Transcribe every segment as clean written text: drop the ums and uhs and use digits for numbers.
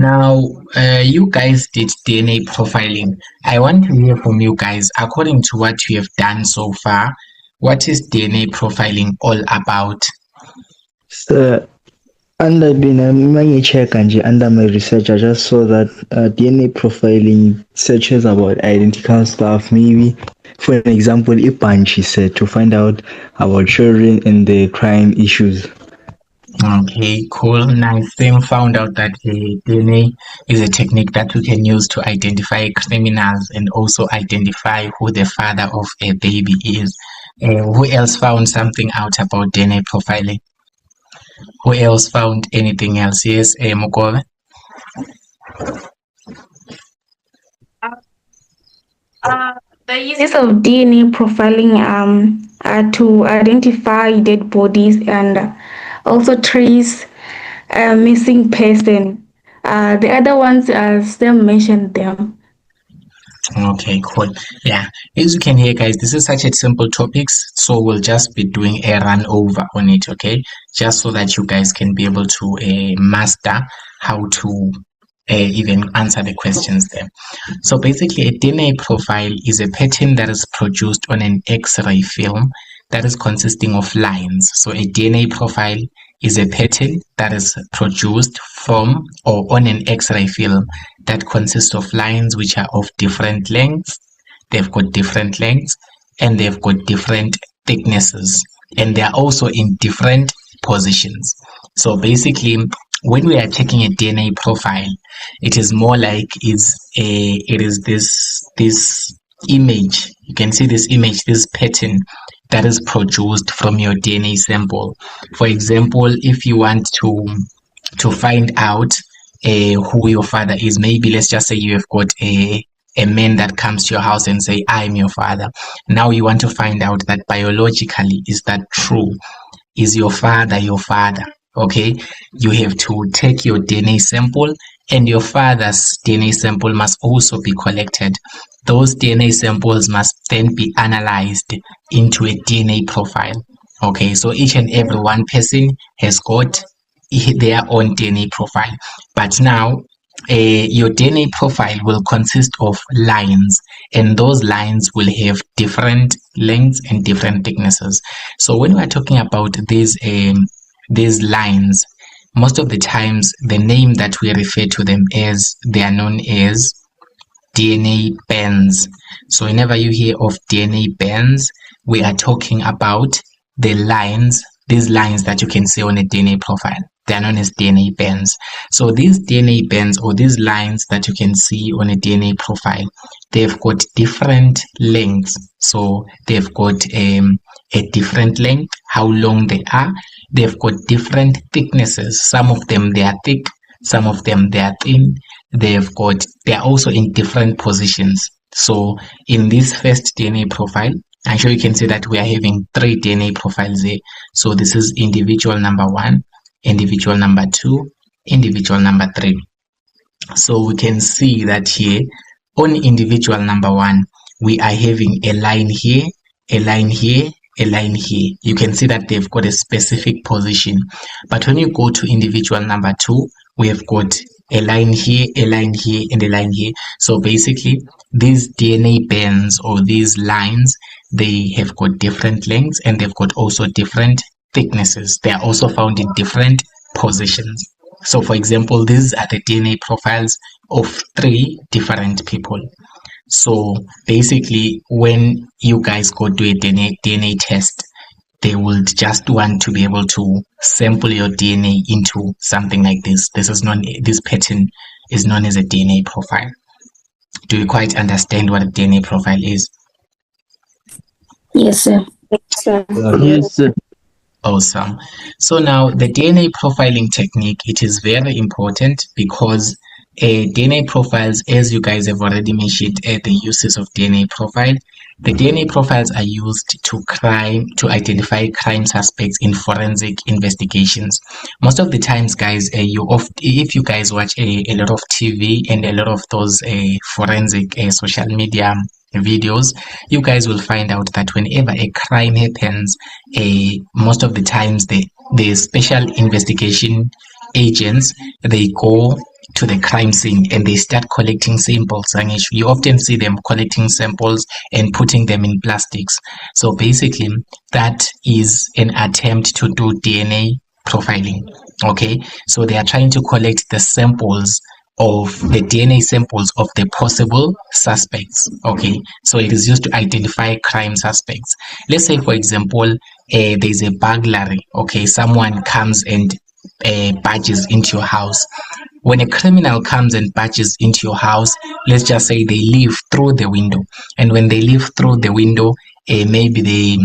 Now, you guys did DNA profiling. I want to hear from you guys, according to what you have done so far, what is DNA profiling all about? So, under under my research, I just saw that DNA profiling searches about identical stuff. Maybe, for an example, a bunch is said to find out about children and the crime issues. Okay, cool. Nice. Then found out that DNA is a technique that we can use to identify criminals and also identify who the father of a baby is. Who else found something out about DNA profiling? Who else found anything else? Yes, Mokove? The uses of DNA profiling are to identify dead bodies and also trace a missing person. The other ones, as Sam mentioned them. Okay, cool. Yeah, as you can hear, guys, this is such a simple topics, so we'll just be doing a run over on it, okay? Just so that you guys can be able to master how to even answer the questions there. So basically, a DNA profile is a pattern that is produced on an X-ray film that is consisting of lines. So a DNA profile is a pattern that is produced from or on an X-ray film that consists of lines which are of different lengths. They've got different lengths and they've got different thicknesses, and they are also in different positions. So basically, when we are checking a DNA profile, it is more like it is this image. You can see this image, this pattern that is produced from your DNA sample. For example, if you want to find out who your father is, maybe let's just say you have got a man that comes to your house and say, I'm your father. Now you want to find out that biologically, is that true? Is your father your father? Okay, you have to take your DNA sample, and your father's DNA sample must also be collected. Those DNA samples must then be analyzed into a DNA profile. Okay, so each and every one person has got their own DNA profile. But now, your DNA profile will consist of lines, and those lines will have different lengths and different thicknesses. So when we're talking about these lines, most of the times the name that we refer to them as, they are known as DNA bands. So whenever you hear of DNA bands, we are talking about the lines, these lines that you can see on a DNA profile. They are known as DNA bands. So these DNA bands, or these lines that you can see on a DNA profile, they've got different lengths. So they've got a different length, how long they are. They've got different thicknesses. Some of them they are thick, some of them they are thin. They're also in different positions. So in this first DNA profile, I'm sure you can see that we are having 3 DNA profiles there. So this is individual number 1, individual number 2, individual number 3. So we can see that here on individual number 1, we are having a line here, a line here, a line here. You can see that they've got a specific position. But when you go to individual number 2, we have got a line here, a line here, and a line here. So basically, these DNA bands, or these lines, they have got different lengths, and they've got also different thicknesses. They are also found in different positions. So for example, these are the DNA profiles of 3 different people. So basically, when you guys go do a DNA test, they will just want to be able to sample your DNA into something like this. This pattern is known as a DNA profile. Do you quite understand what a DNA profile is? Yes, sir. Yes, sir. Awesome. So now the DNA profiling technique, it is very important because DNA profiles, as you guys have already mentioned, the uses of DNA profile. The DNA profiles are used to identify crime suspects in forensic investigations. Most of the times, guys, if you guys watch a lot of TV and a lot of those forensic social media videos, you guys will find out that whenever a crime happens, most of the times the special investigation agents, they go to the crime scene and they start collecting samples. You often see them collecting samples and putting them in plastics. So basically, that is an attempt to do DNA profiling. Okay, so they are trying to collect the samples of the DNA samples of the possible suspects. Okay, so it is used to identify crime suspects. Let's say, for example, there's a burglary. Okay, someone comes and barges into your house. When a criminal comes and barges into your house, let's just say they leave through the window, and when they leave through the window, maybe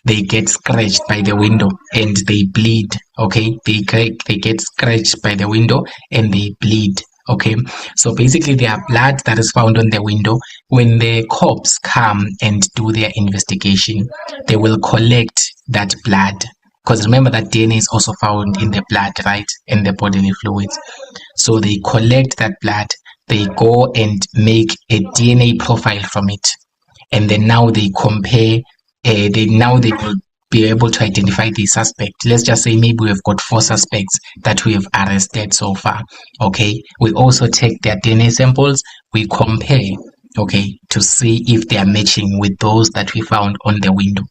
they get scratched by the window and they bleed. Okay, they get scratched by the window and they bleed. Okay, so basically there are blood that is found on the window. When the cops come and do their investigation, they will collect that blood, because remember that DNA is also found in the blood, right, in the bodily fluids. So they collect that blood, they go and make a DNA profile from it, and then now they compare. They will be able to identify the suspect. Let's just say maybe we've got 4 suspects that we have arrested so far. Okay, we also take their DNA samples, we compare, okay, to see if they are matching with those that we found on the window.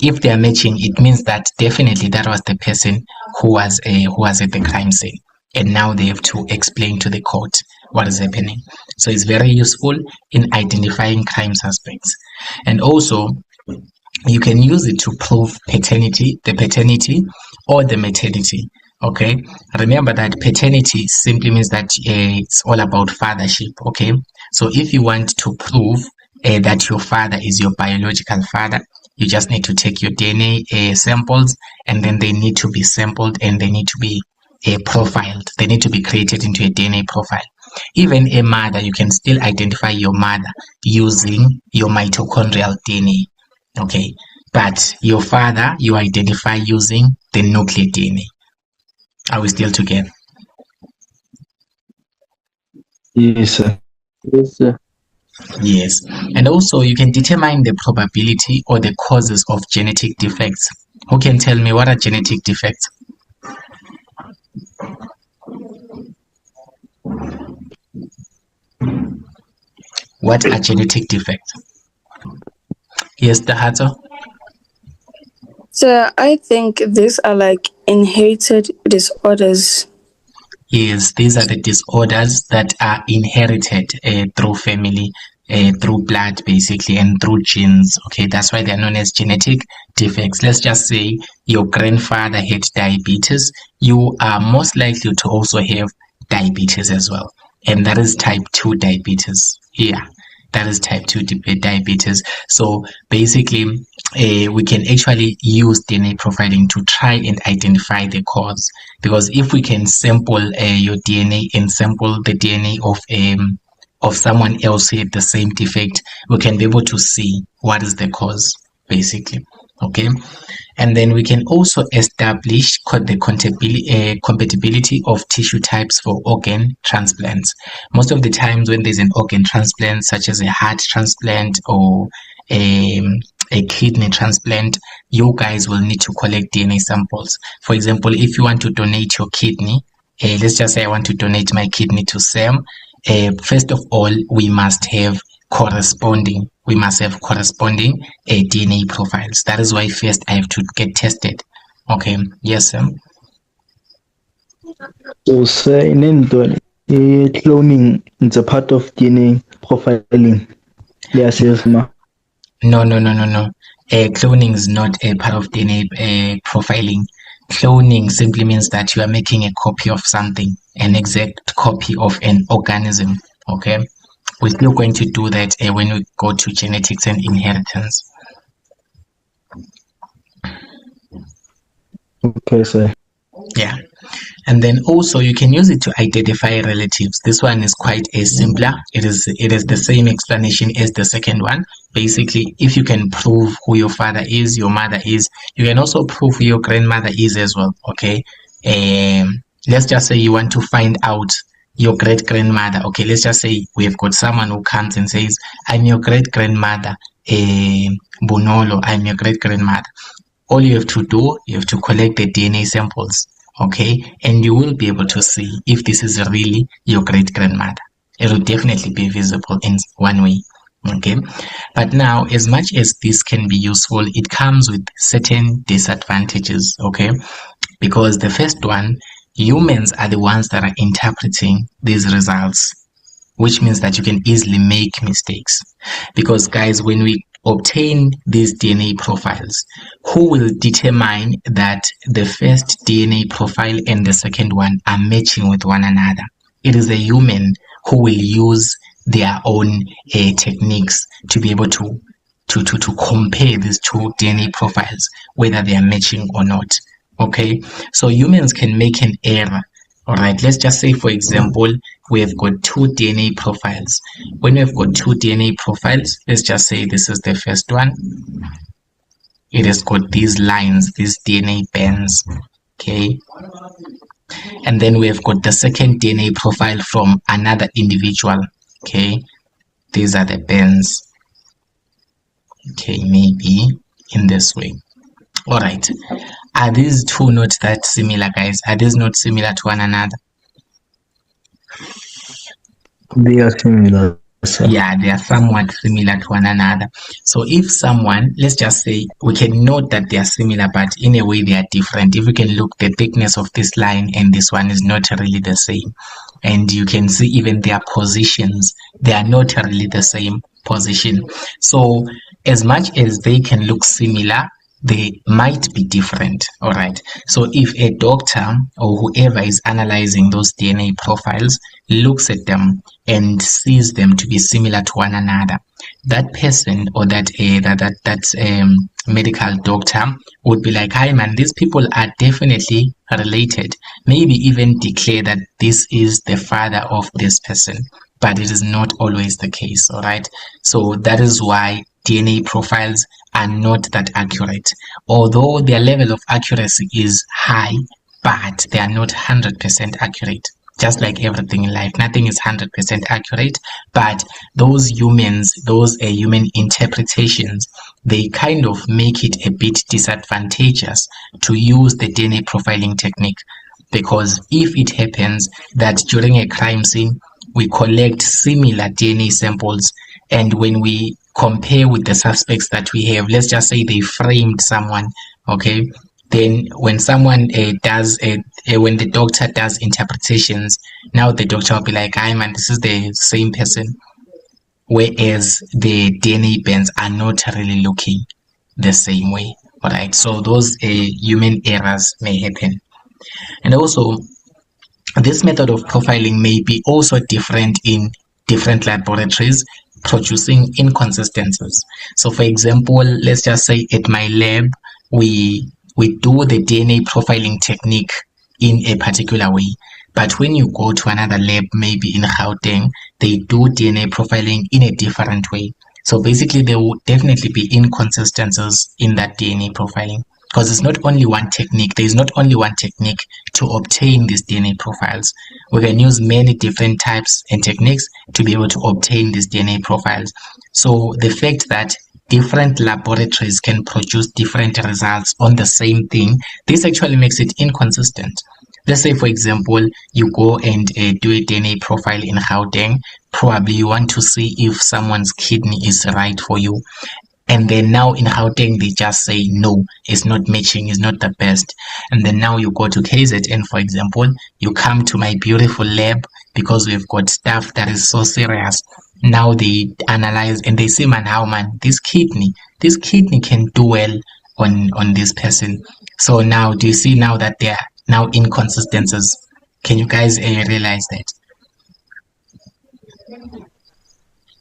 If they are matching, it means that definitely that was the person who was at the crime scene, and now they have to explain to the court what is happening. So it's very useful in identifying crime suspects. And also, you can use it to prove paternity, the paternity or the maternity. Okay, remember that paternity simply means that it's all about fathership. Okay, so if you want to prove that your father is your biological father, you just need to take your DNA samples, and then they need to be sampled and they need to be profiled. They need to be created into a DNA profile. Even a mother, you can still identify your mother using your mitochondrial DNA. Okay, but your father, you identify using the nuclear DNA. Are we still together? Yes, sir. Yes, sir. Yes, and also you can determine the probability or the causes of genetic defects. Who can tell me what are genetic defects? What are genetic defects? Yes, Dahato? So I think these are like inherited disorders. Yes, these are the disorders that are inherited through family, through blood basically, and through genes. Okay, that's why they're known as genetic defects. Let's just say your grandfather had diabetes. You are most likely to also have diabetes as well, and that is type 2 diabetes. Yeah, that is type 2 diabetes. So basically, we can actually use DNA profiling to try and identify the cause, because if we can sample your DNA and sample the DNA of someone else who had the same defect, we can be able to see what is the cause basically. Okay, and then we can also establish the compatibility of tissue types for organ transplants. Most of the times when there's an organ transplant, such as a heart transplant or a kidney transplant, you guys will need to collect DNA samples. For example, if you want to donate your kidney, let's just say I want to donate my kidney to Sam. First of all, we must have corresponding DNA profiles. That is why first I have to get tested. Okay, yes, Sam. So, sir, cloning is a part of DNA profiling. Yes, ma. No. Cloning is not a part of DNA profiling. Cloning simply means that you are making a copy of something, an exact copy of an organism. Okay, we're still going to do that when we go to genetics and inheritance. Okay, sir. Yeah, and then also you can use it to identify relatives. This one is quite simpler. It is the same explanation as the second one. Basically, if you can prove who your father is, your mother is, you can also prove who your grandmother is as well. Okay, let's just say you want to find out your great grandmother. Okay, let's just say we've got someone who comes and says, I'm your great grandmother, Bonolo, I'm your great grandmother. All you have to do, you have to collect the DNA samples. okay, and you will be able to see if this is really your great grandmother. It will definitely be visible in one way, okay. But now, as much as this can be useful, it comes with certain disadvantages, okay, because the first one, humans are the ones that are interpreting these results, which means that you can easily make mistakes. Because guys, when we obtain these DNA profiles, who will determine that the first DNA profile and the second one are matching with one another? It is a human who will use their own techniques to be able to compare these two DNA profiles, whether they are matching or not. Okay, so humans can make an error. All right, let's just say, for example, we have got two DNA profiles. When we've got two DNA profiles, let's just say this is the first one. It has got these lines, these DNA bands, okay? And then we have got the second DNA profile from another individual, okay? These are the bands, okay, maybe in this way. All right, are these two not that similar, guys? Are these not similar to one another? They are similar, sir. Yeah, they are somewhat similar to one another. So if someone, let's just say, we can note that they are similar, but in a way they are different. If we can look, the thickness of this line and this one is not really the same. And you can see even their positions, they are not really the same position. So as much as they can look similar, they might be different. All right, so if a doctor or whoever is analyzing those DNA profiles looks at them and sees them to be similar to one another, that person or that medical doctor would be like, hi man, these people are definitely related, maybe even declare that this is the father of this person, but it is not always the case. All right, so that is why DNA profiles are not that accurate, although their level of accuracy is high, but they are not 100% accurate. Just like everything in life, nothing is 100% accurate, but those humans, those human interpretations, they kind of make it a bit disadvantageous to use the DNA profiling technique, because if it happens that during a crime scene we collect similar DNA samples, and when we compare with the suspects that we have, let's just say they framed someone, okay, then when someone when the doctor does interpretations, now the doctor will be like, hi man, this is the same person, whereas the DNA bands are not really looking the same way. All right, so those human errors may happen. And also, this method of profiling may be also different in different laboratories, producing inconsistencies. So for example, let's just say at my lab, we do the DNA profiling technique in a particular way, but when you go to another lab, maybe in Gauteng, they do DNA profiling in a different way. So basically there will definitely be inconsistencies in that DNA profiling, because it's not only one technique. There is not only one technique to obtain these DNA profiles. We can use many different types and techniques to be able to obtain these DNA profiles. So the fact that different laboratories can produce different results on the same thing, this actually makes it inconsistent. Let's say, for example, you go and do a DNA profile in Gauteng. Probably you want to see if someone's kidney is right for you. And then now in Gauteng, they just say, no, it's not matching, it's not the best. And then now you go to KZN, for example, you come to my beautiful lab because we've got stuff that is so serious. Now they analyze and they say, man, how man, this kidney can do well on this person. So now, do you see now that there are now inconsistencies? Can you guys realize that?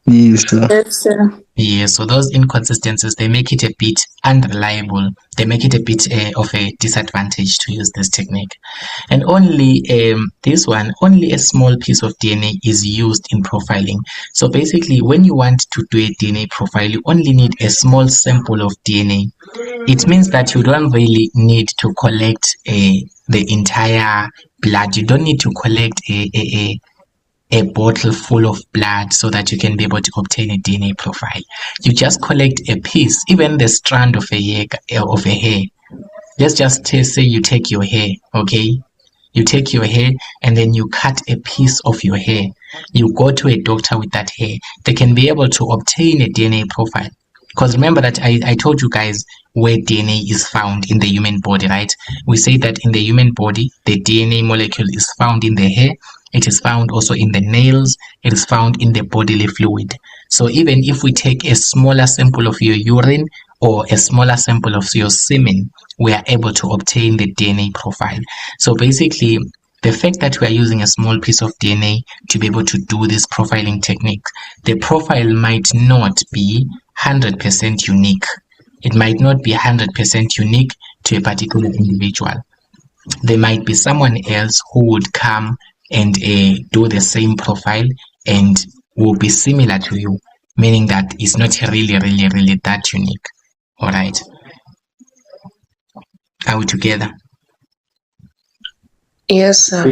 Yes, sir. Yes, sir. Yeah, so those inconsistencies, they make it a bit unreliable. They make it a bit of a disadvantage to use this technique. And only only a small piece of DNA is used in profiling. So basically, when you want to do a DNA profile, you only need a small sample of DNA. It means that you don't really need to collect the entire blood. You don't need to collect a bottle full of blood so that you can be able to obtain a DNA profile. You just collect a piece, even the strand of a hair, let's just say you take your hair, okay? You take your hair and then you cut a piece of your hair. You go to a doctor with that hair. They can be able to obtain a DNA profile. Because remember that I told you guys where DNA is found in the human body, right? We say that in the human body, the DNA molecule is found in the hair. It is found also in the nails. It is found in the bodily fluid. So even if we take a smaller sample of your urine or a smaller sample of your semen, we are able to obtain the DNA profile. So basically, the fact that we are using a small piece of DNA to be able to do this profiling technique, the profile might not be 100% unique. It might not be 100% unique to a particular individual. There might be someone else who would come and do the same profile and will be similar to you, meaning that it's not really that unique. All right. Are we together? Yes, sir.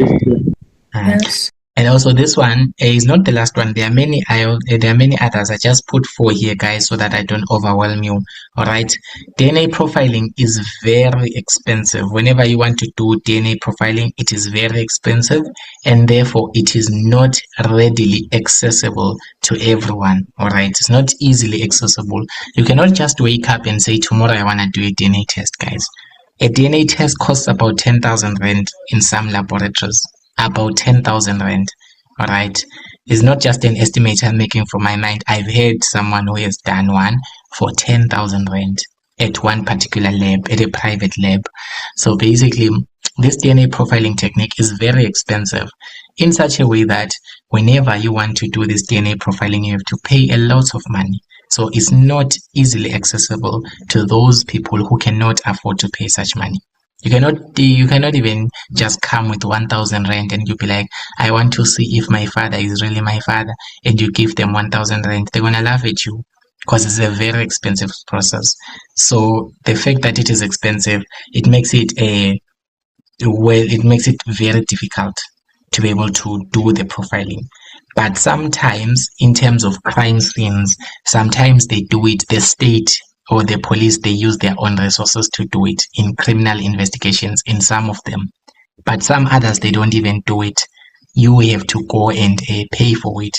Yes. And also this one is not the last one. There are many others. I just put 4 here, guys, so that I don't overwhelm you. All right. DNA profiling is very expensive. Whenever you want to do DNA profiling, it is very expensive, and therefore it is not readily accessible to everyone. All right. It's not easily accessible. You cannot just wake up and say, tomorrow I want to do a DNA test, guys. A DNA test costs about 10,000 rand in some laboratories. About 10,000 rand. All right. It's not just an estimate I'm making from my mind. I've heard someone who has done one for 10,000 rand at one particular lab, at a private lab. So basically, this DNA profiling technique is very expensive in such a way that whenever you want to do this DNA profiling, you have to pay a lot of money. So it's not easily accessible to those people who cannot afford to pay such money. You cannot even just come with 1,000 rand and you be like, I want to see if my father is really my father, and you give them 1,000 rand. They're gonna laugh at you because it's a very expensive process. So the fact that it is expensive, it makes it very difficult to be able to do the profiling. But sometimes, in terms of crime scenes, sometimes they do it, the state or the police, they use their own resources to do it in criminal investigations in some of them. But some others, they don't even do it. You have to go and pay for it,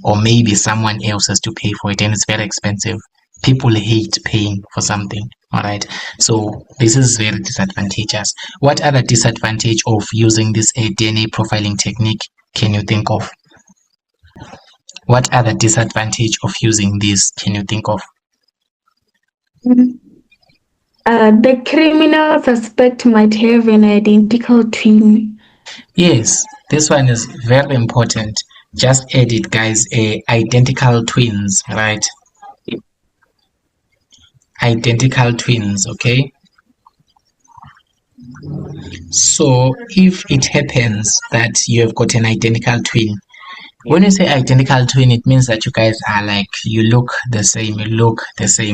or maybe someone else has to pay for it, and it's very expensive. People hate paying for something. All right. So this is very disadvantageous. What other disadvantage of using this DNA profiling technique can you think of? What other disadvantage of using this can you think of? The criminal suspect might have an identical twin. Yes, this one is very important. Just add it, guys. Identical twins, right? Identical twins, okay? So if it happens that you have got an identical twin, when you say identical twin, it means that you guys are like, you look the same,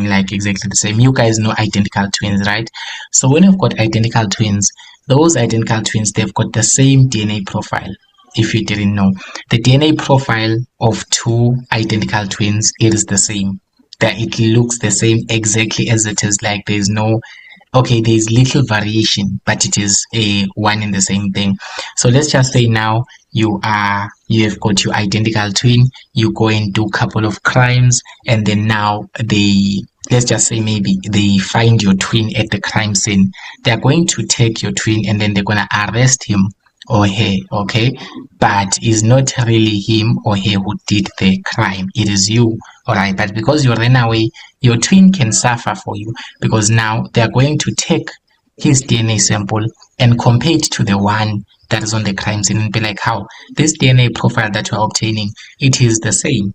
like exactly the same. You guys know identical twins, right? So when you've got identical twins, those identical twins, they've got the same DNA profile. If you didn't know, the DNA profile of 2 identical twins, it is the same. That it looks the same exactly as it is. Like there's little variation, but it is a one and the same thing. So let's just say now you have got your identical twin, you go and do a couple of crimes, and then now let's just say maybe they find your twin at the crime scene. They're going to take your twin and then they're going to arrest him or her, okay? But it's not really him or her who did the crime. It is you, all right? But because you ran away, your twin can suffer for you, because now they're going to take his DNA sample and compare it to the one that is on the crime scene and be like, how this DNA profile that you're obtaining, it is the same.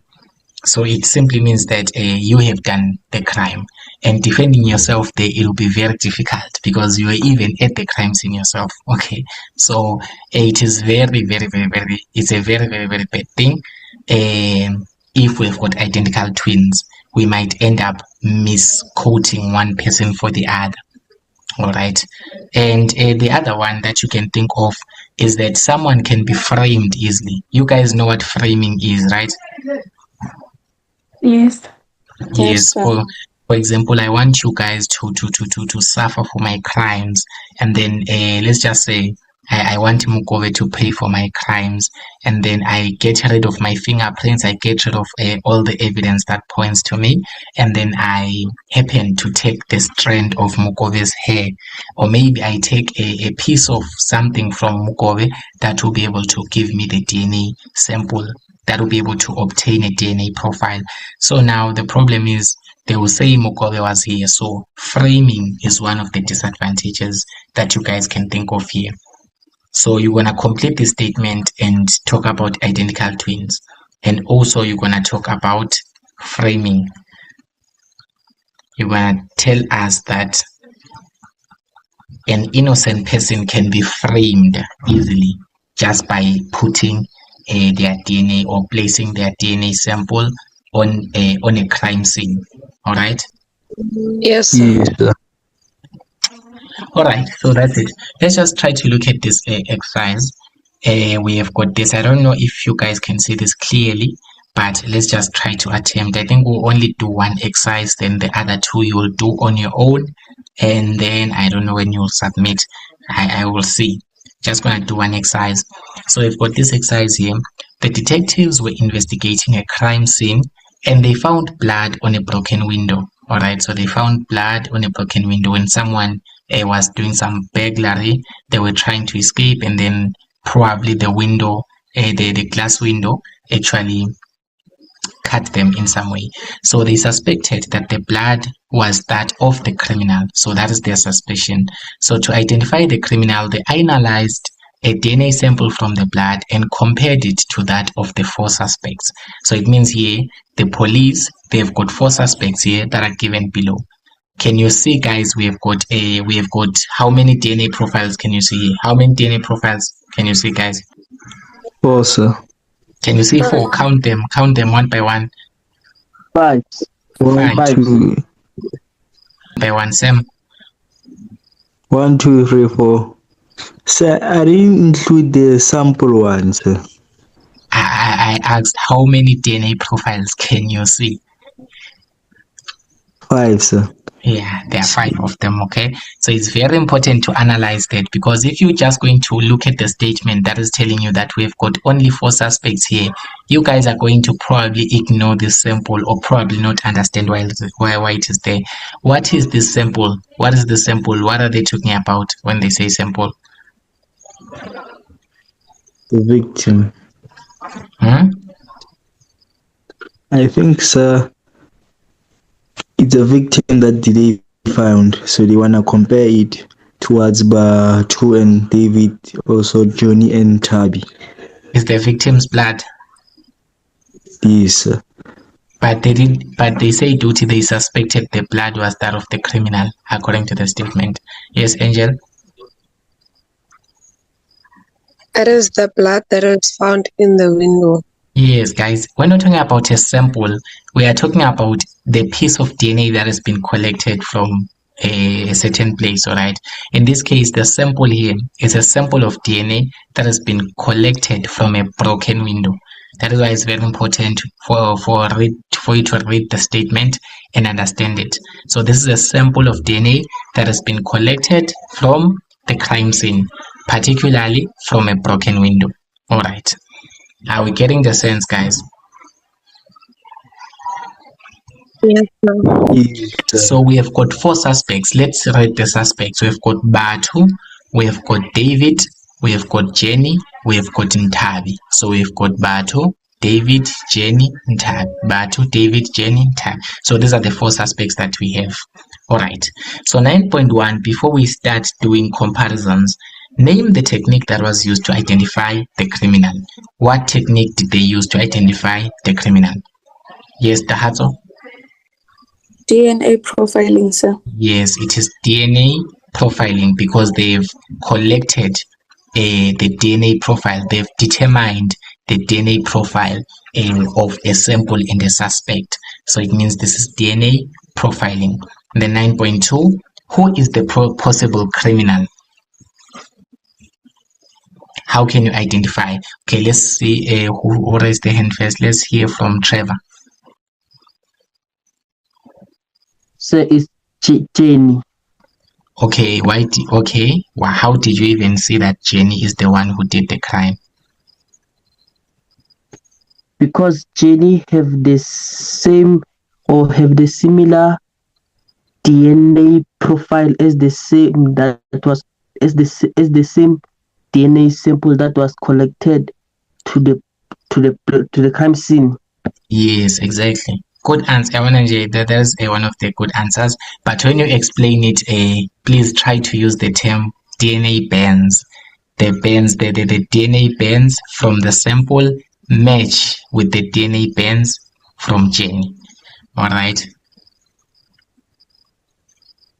So it simply means that you have done the crime, and defending yourself there, it will be very difficult because you are even at the crime scene yourself. Okay, so it is it's a very bad thing. If we've got identical twins, we might end up misquoting one person for the other. All right, and the other one that you can think of is that someone can be framed easily. You guys know what framing is, right? Yes. Yes. For example, I want you guys to suffer for my crimes, and then let's just say I want Mugove to pay for my crimes, and then I get rid of my fingerprints, I get rid of all the evidence that points to me, and then I happen to take the strand of Mugove's hair, or maybe I take a piece of something from Mugove that will be able to give me the DNA sample, that will be able to obtain a DNA profile. So now the problem is, they will say Mugabe was here. So framing is one of the disadvantages that you guys can think of here. So you're going to complete the statement and talk about identical twins. And also you're going to talk about framing. You're going to tell us that an innocent person can be framed easily just by putting their DNA or placing their DNA sample on a crime scene. All right. Yes, sir. Yes, sir. All right, so that's it. Let's just try to look at this exercise. We have got this. I don't know if you guys can see this clearly, but let's just try to attempt. I think we'll only do one exercise, then the other two you will do on your own, and then I don't know when you'll submit. I will see. Just gonna do one exercise. So we've got this exercise here. The detectives were investigating a crime scene, and they found blood on a broken window. All right, so they found blood on a broken window when someone was doing some burglary. They were trying to escape, and then probably the window, the glass window, actually cut them in some way. So they suspected that the blood was that of the criminal. So that is their suspicion. So to identify the criminal, they analyzed a DNA sample from the blood and compared it to that of the 4 suspects. So it means here the police, they've got 4 suspects here that are given below. Can you see, guys? We have got how many DNA profiles can you see here? How many DNA profiles can you see, guys? 4, sir. Can you see 4? Count them one by one. 5. 1, 5. 2. By one, Sam. 1, 2, 3, 4. Sir, I didn't include the sample one, sir. I asked how many DNA profiles can you see? 5, sir. Yeah, there are 5 of them, okay? So it's very important to analyze that, because if you're just going to look at the statement that is telling you that we've got only 4 suspects here, you guys are going to probably ignore this sample or probably not understand why it is there. What is this sample? What is the sample? What are they talking about when they say sample? The victim. I think, sir, it's a victim that they found, so they want to compare it towards Batu and David, also Johnny and Tabi. Is the victim's blood? Yes, sir. But they say duty, they suspected the blood was that of the criminal, according to the statement. Yes, Angel? It is the blood that is found in the window. Yes, guys, when we're talking about a sample, we are talking about the piece of DNA that has been collected from a certain place, all right? In this case, the sample here is a sample of DNA that has been collected from a broken window. That is why it's very important for you to read the statement and understand it. So this is a sample of DNA that has been collected from the crime scene, particularly from a broken window. All right. Are we getting the sense, guys? Yes, sir. Yes, sir. So we have got 4 suspects. Let's read the suspects. We've got Batu, we have got David, we have got Jenny, we have got Ntabi. So we've got Batu, David, Jenny, Ntabi. Batu, David, Jenny, Ntabi. So these are the 4 suspects that we have. All right. So 9.1, before we start doing comparisons, name the technique that was used to identify the criminal. What technique did they use to identify the criminal? Yes, Dahazo? DNA profiling, sir. Yes, it is DNA profiling, because they've collected the DNA profile. They've determined the DNA profile of a sample in the suspect. So it means this is DNA profiling. The 9.2, who is the possible criminal? How can you identify? Okay, let's see who raised the hand first. Let's hear from Trevor. So it's Jenny. Okay, how did you even see that Jenny is the one who did the crime? Because Jenny have the same or have the similar DNA profile as the same DNA sample that was collected to the crime scene. Yes, exactly. Good answer. That is one of the good answers. But when you explain it, please try to use the term DNA bands. The DNA bands from the sample match with the DNA bands from Jenny. All right.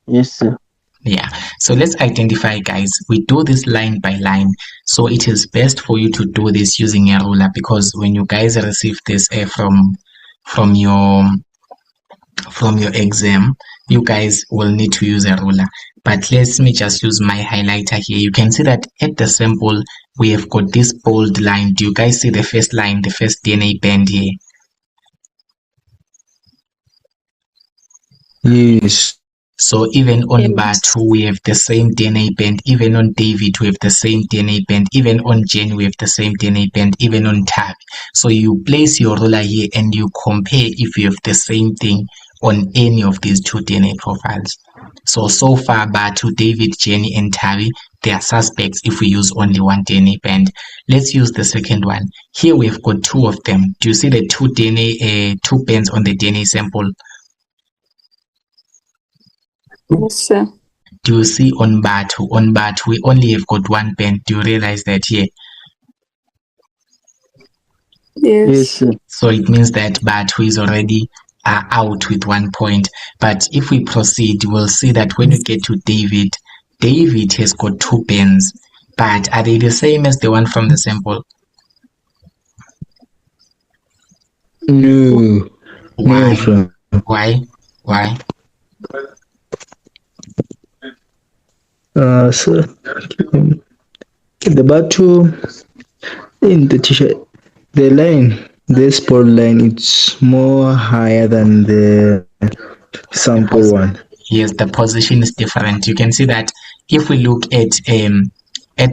Yes, sir. Yeah, so let's identify, guys. We do this line by line, so it is best for you to do this using a ruler, because when you guys receive this from your exam, you guys will need to use a ruler. But let me just use my highlighter here. You can see that at the sample we have got this bold line. Do you guys see the first line, the first DNA band here? Yes. So even on Yes. Batu, we have the same DNA band. Even on David, we have the same DNA band. Even on Jen, we have the same DNA band. Even on Tab. So you place your ruler here and you compare if you have the same thing on any of these two DNA profiles. So far, Batu, David, Jenny, and Tavi, they are suspects if we use only one DNA band. Let's use the second one. Here we've got two of them. Do you see the two bands on the DNA sample? Yes, sir. Do you see on Batu? On Batu, we only have got one band. Do you realize that here? Yes. Yes, sir. So it means that Batu is already out with 1 point. But if we proceed, we'll see that when we get to David, David has got two bands. But are they the same as the one from the sample? No. Why? No, sir. Why? So the battle in the t-shirt, the line, this board line, it's more higher than the sample one. Yes, the position is different. You can see that if we look at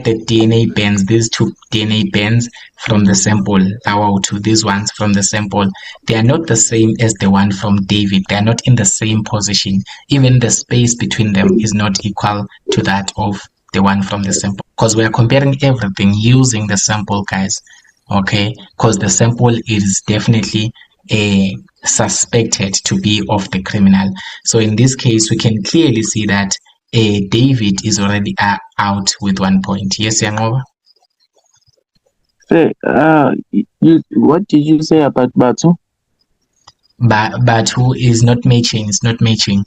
the DNA bands, these two DNA bands from the sample, to these ones from the sample, they are not the same as the one from David. They are not in the same position. Even the space between them is not equal to that of the one from the sample, because we are comparing everything using the sample, guys. Okay, because the sample is definitely suspected to be of the criminal. So in this case, we can clearly see that David is already out with 1 point. Yes, Yangoba? Sir, what did you say about Batu? Batu is not matching. It's not matching.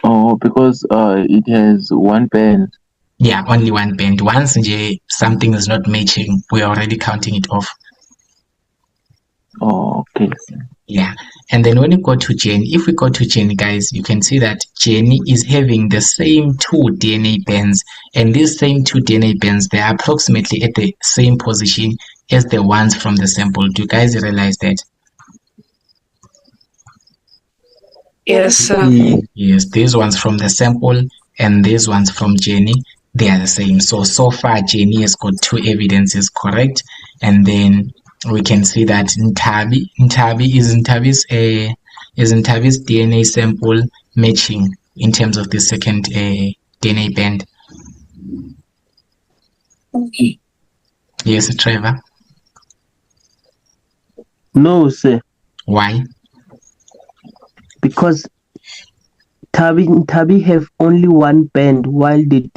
Oh, because it has one band. Yeah, only one band. Once something is not matching, we're already counting it off. Oh, okay. Yeah, and then when you go to Jenny, if we go to Jenny, guys, you can see that Jenny is having the same two DNA bands, and these same two DNA bands, they are approximately at the same position as the ones from the sample. Do you guys realize that? Yes, sir. Yes, these ones from the sample and these ones from Jenny, they are the same. So far, Jenny has got two evidences correct, and then we can see that Ntavi's DNA sample matching in terms of the second DNA band. Okay. Yes, Trevor. No, sir. Why? Because Tabi have only one band, while the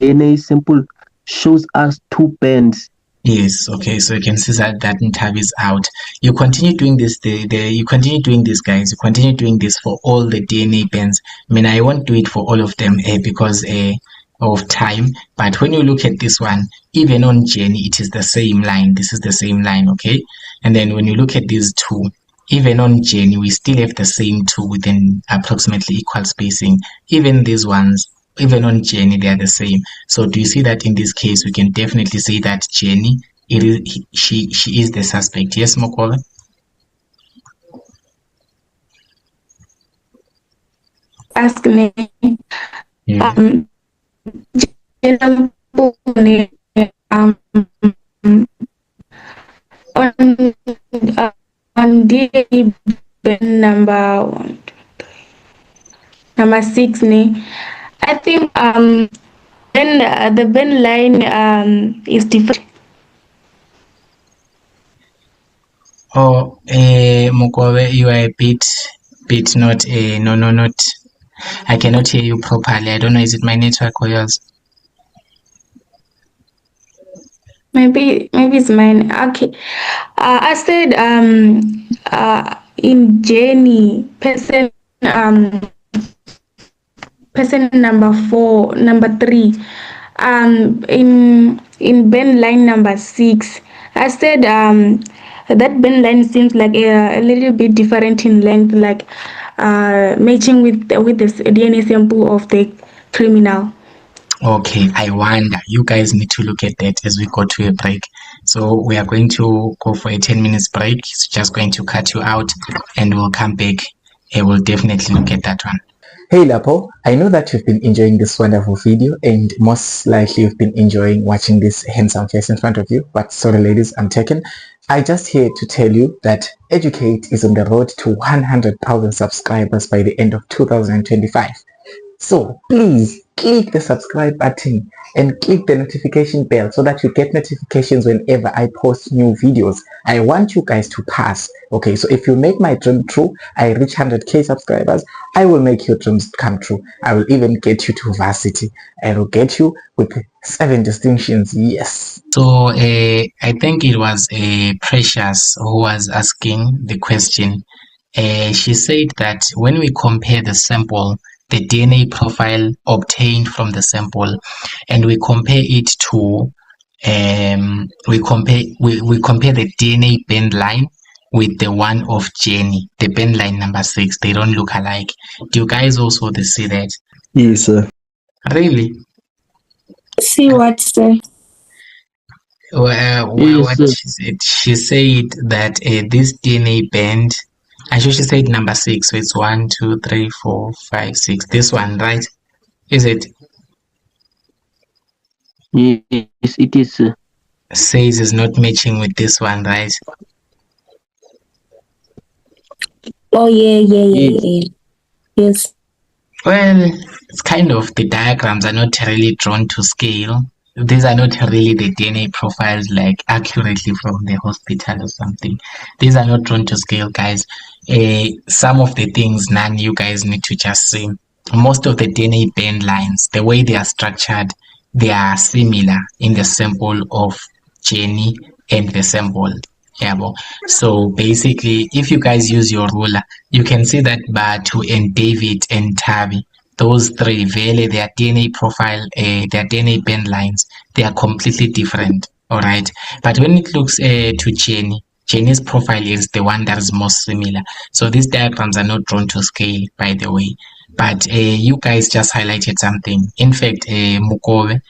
DNA sample shows us two bands. Yes, okay, so you can see that Ntavi is out. You continue doing this, you continue doing this, guys. You continue doing this for all the DNA bands. I mean, I won't do it for all of them because of time. But when you look at this one, even on Jenny, it is the same line. This is the same line, okay? And then when you look at these two, even on Jenny, we still have the same two within approximately equal spacing. Even these ones, even on Jenny, they are the same. So do you see that in this case, we can definitely say that Jenny, she is the suspect. Yes, Mokola? ask me. Yeah. On on DNA Ben number 6 I think then the Ben line is different. Oh, Mukobe, you are a bit not not. I cannot hear you properly. I don't know. Is it my network or yours? Maybe it's mine. Okay. I said in Jenny person number 3 in Ben line number 6 I said that Ben line seems like a little bit different in length, like matching with the DNA sample of the criminal. Okay, I wonder. You guys need to look at that as we go to a break. So we are going to go for a 10 minutes break. It's just going to cut you out and we'll come back and we'll definitely look at that one. Hey Lapo, I know that you've been enjoying this wonderful video and most likely you've been enjoying watching this handsome face in front of you, but sorry ladies, I'm taken. I just here to tell you that Educate is on the road to 100,000 subscribers by the end of 2025. So please click the subscribe button and click the notification bell so that you get notifications whenever I post new videos. I want you guys to pass. Okay, so if you make my dream true, I reach 100k subscribers, I will make your dreams come true. I will even get you to varsity. I will get you with 7 distinctions. Yes. So I think it was Precious who was asking the question. She said that when we compare the sample, the DNA profile obtained from the sample, and we compare it to we compare the DNA bend line with the one of Jenny, the bend line number 6. They don't look alike. Do you guys also see that? Yes, sir. Really? See what, sir? What she said that this DNA band, I sure she said number 6, so it's 1, 2, 3, 4, 5, 6. This one, right? Is it? Yes, it is. Says is not matching with this one, right? Oh yeah. Yes. Well, it's kind of, the diagrams are not really drawn to scale. These are not really the DNA profiles like accurately from the hospital or something. These are not drawn to scale, guys. Some of the things none you guys need to just see. Most of the DNA band lines, the way they are structured, they are similar in the sample of Jenny and the sample. Yeah, so basically, if you guys use your ruler, you can see that Batu and David and Tavi, those three, really, their DNA profile, their DNA band lines, they are completely different. All right, but when it looks to Jenny's profile is the one that is most similar. So these diagrams are not drawn to scale, by the way. But you guys just highlighted something. In fact, Mukobe,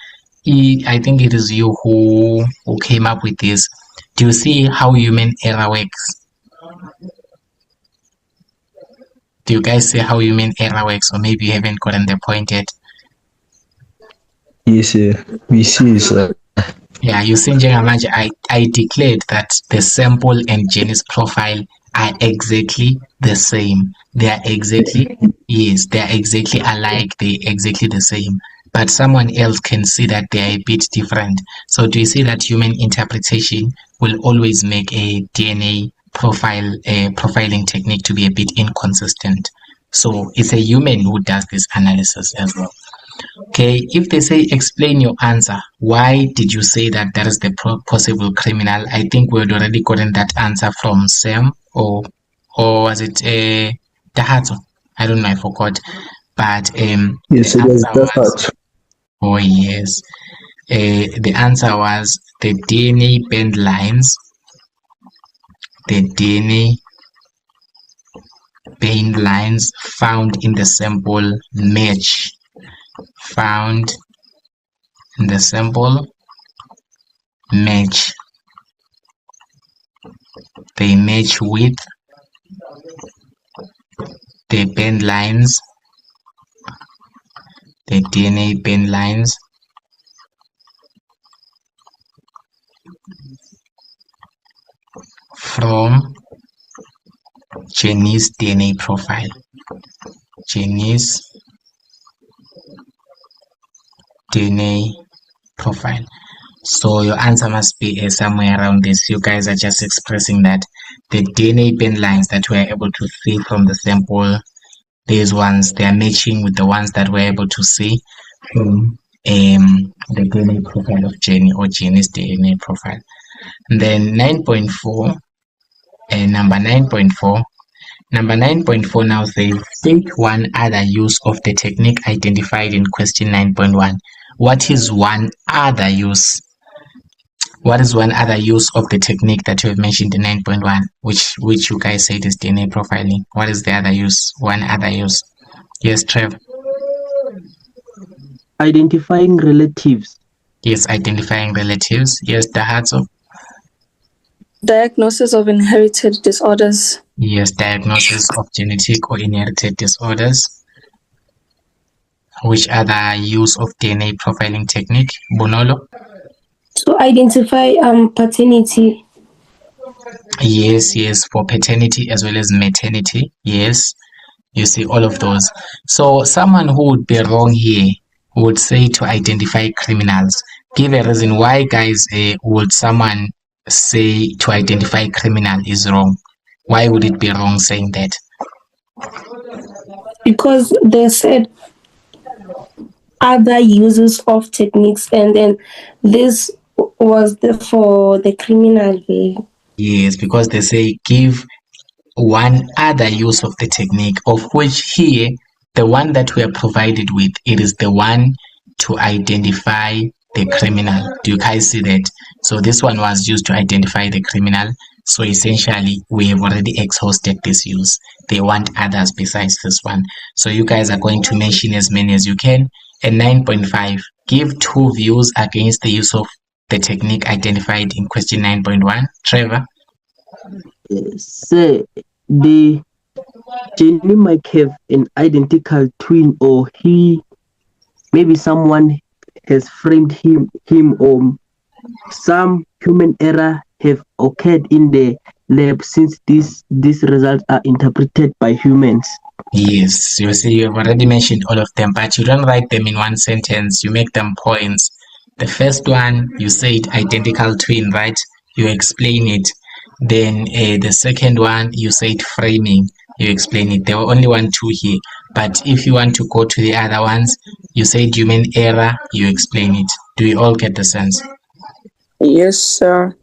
I think it is you who came up with this. Do you see how human error works? Do you guys see how human error works, or maybe you haven't gotten the point yet? Yes, sir. We see, sir. Yeah, you see, I declared that the sample and Jenny's profile are exactly the same. They are exactly, yes, they are exactly alike. They are exactly the same. But someone else can see that they are a bit different. So do you see that human interpretation will always make a DNA profiling technique to be a bit inconsistent? So it's a human who does this analysis as well. Okay, if they say explain your answer, why did you say that is the possible criminal? I think we had already gotten that answer from Sam, or was it Dahato? I don't know, I forgot. But Yes, it is. That's was, oh yes, the answer was the DNA band lines. The DNA band lines found in the sample match. Found in the sample match. They match with the band lines the DNA bend lines from Jenny's DNA profile. Jenny's DNA profile. So your answer must be somewhere around this. You guys are just expressing that the DNA bend lines that we are able to see from the sample, these ones, they are matching with the ones that we're able to see from the DNA profile of Jenny, or Jenny's DNA profile. And then 9.4, number 9.4. Number 9.4 now says, state one other use of the technique identified in question 9.1. What is one other use? What is one other use of the technique that you have mentioned in 9.1, which you guys said is DNA profiling? What is the other use? One other use. Yes, Trev. Identifying relatives. Yes, identifying relatives. Yes, Dahatso. Diagnosis of inherited disorders. Yes, diagnosis of genetic or inherited disorders. Which other use of DNA profiling technique? Bonolo? To identify paternity. Yes, for paternity as well as maternity. Yes, you see all of those. So someone who would be wrong here would say to identify criminals. Give a reason why, guys, would someone say to identify criminal is wrong? Why would it be wrong saying that? Because they said other uses of techniques, and then this was for the criminal way. Yes, because they say give one other use of the technique, of which here, the one that we are provided with, it is the one to identify the criminal. Do you guys see that? So this one was used to identify the criminal. So essentially, we have already exhausted this use. They want others besides this one. So you guys are going to mention as many as you can. And 9.5, give two views against the use of the technique identified in question 9.1. Trevor? Say the Jenny might have an identical twin, or maybe someone has framed him, or some human error have occurred in the lab, since these results are interpreted by humans. Yes, you see, you have already mentioned all of them, but you don't write them in one sentence. You make them points. The first one, you said identical twin, right? You explain it. Then the second one, you said framing. You explain it. There were only 1, 2 here. But if you want to go to the other ones, you said human error. You explain it. Do you all get the sense? Yes, sir.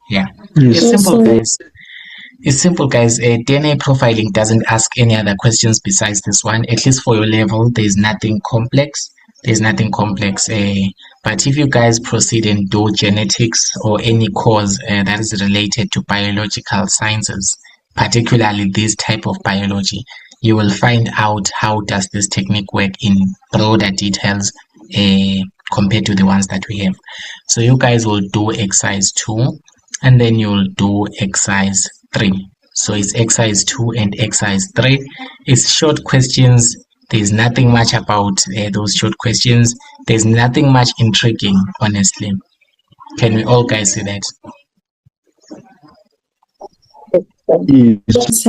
Yeah. Yes. It's simple, guys. It's simple, guys. DNA profiling doesn't ask any other questions besides this one. At least for your level, there's nothing complex. But if you guys proceed and do genetics or any course that is related to biological sciences, particularly this type of biology, you will find out how does this technique work in broader details compared to the ones that we have. So you guys will do exercise 2, and then you'll do exercise 3. So it's exercise 2 and exercise 3. It's short questions. There's nothing much about those short questions. There's nothing much intriguing, honestly. Can we all guys see that? Yes.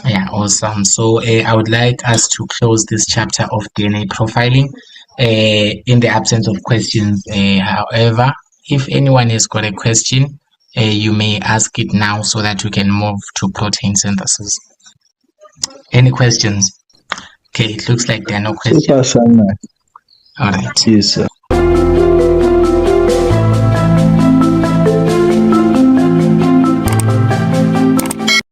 Yeah, awesome. So I would like us to close this chapter of DNA profiling in the absence of questions. However, if anyone has got a question, you may ask it now so that we can move to protein synthesis. Any questions? Okay, it looks like there are no questions. Super, Sana. All right. Yes, sir.